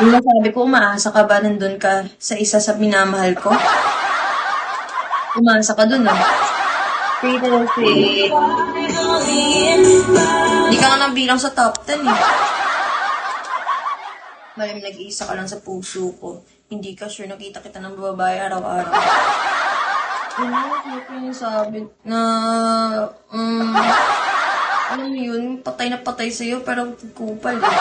Yung sabi ko, umaasa ka ba nandun ka sa isa sa minamahal ko? Umaasa ka dun, ah. Pero hindi ka nga nabilang sa top 10, eh. Malam nag-iisa ka lang sa puso ko. Hindi ka sure nakita kita ng babae araw-araw. Ano ko yung sabi na, alam mo yun, patay na patay sa'yo, pero kupal, eh.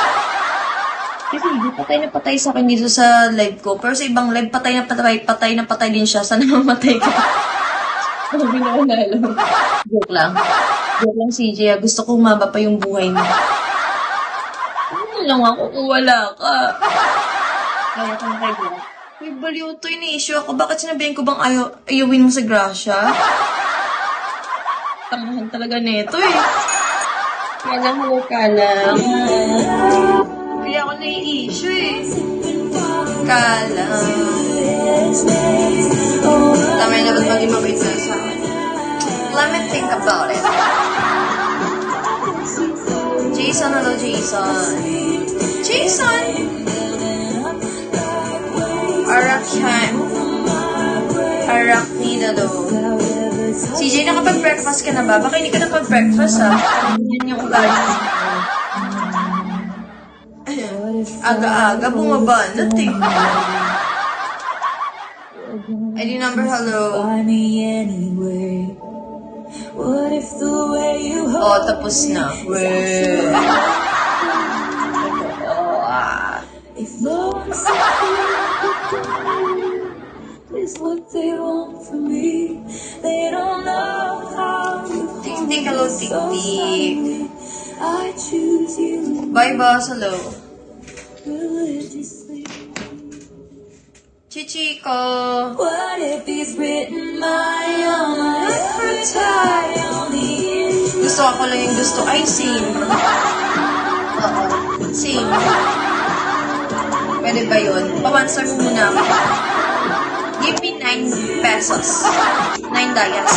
Kasi hindi patay na patay sa akin dito sa live ko. Pero sa ibang live, patay na patay din siya. Sana mamatay ka. Sabi na unalo. Joke lang. Joke lang, CJ. Gusto ko umaba pa yung buhay mo. Ano lang ako kung wala ka? Kaya ka na kay Gracia. Uy, baliw to. Ini-issue ako. Bakit sinabihin ko bang ayawin mo sa Gracia? Tamahan talaga neto, eh. Kaya lang, ka lang. Kaya ako nai-issue, eh. Kala. Tama na ba't maging mabait na sa akin? Let me think about it. Jason, hello, Jason. Jason! Arachnida daw. CJ, nakapag-breakfast ka na ba? Baka hindi ka nakapag-breakfast, ha? Yan yung ugali. Aga-aga, bumabanat, eh. ID number, hello. Oh, tapos na. Tik-tik, hello, tik-tik. Bye, boss, hello. Chichiko. What if he's written my own Gusto ako lang yung gusto. Ay, same. Oo. Same. Pwede ba yun? Pa-one-star mo muna ako. Give me 9 pesos. 9 dayas.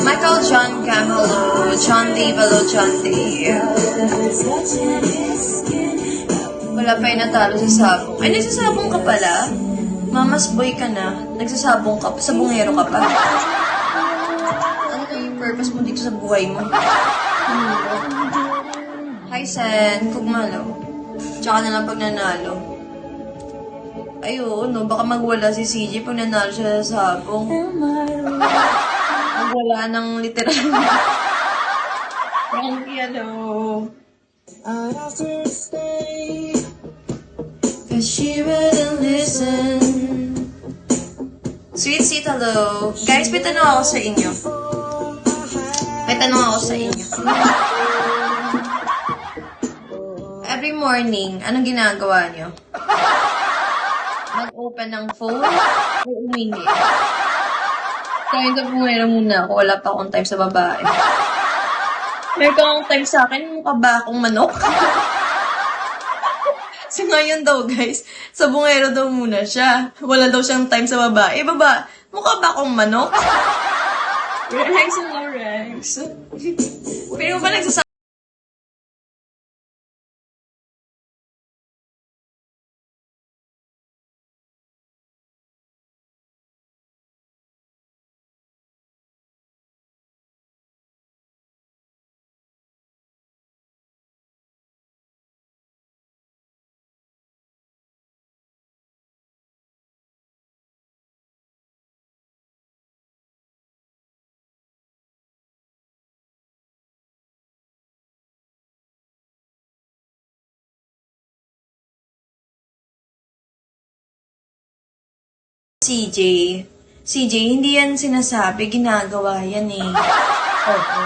Michael John Cam, hello. John Dave, hello, John Dave. Wala pa yung natalo sa sabong. Ay, nagsasabong ka pala? Mamas boy ka na. Nagsasabong ka pa. Sabongero ka pa. Ano yung purpose mo dito sa buhay mo? Hi, Sen. Kugmalaw. Tsaka na lang pag nanalo. Ayun, no. Baka magwala si CJ pag nanalo siya sa sabong. Magwala ng literal. Frankie, hello. Cause she wouldn't listen. Sweet seat, hello. Guys, may tanong ako sa inyo. May tanong ako sa inyo. Every morning, anong ginagawa nyo? Mag-open ng phone o umingi? Kaya ka bumera muna ako. Wala pa akong time sa babae. Meron ka akong time sa akin. Mukha ba akong manok? So ngayon daw, guys, sa bungero daw muna siya. Wala daw siyang time sa babae. Mukha ba akong manok? Rex, hello, Rex. Pero ba nagsasabi? CJ, hindi yan sinasabi, ginagawa yan, eh. Oo.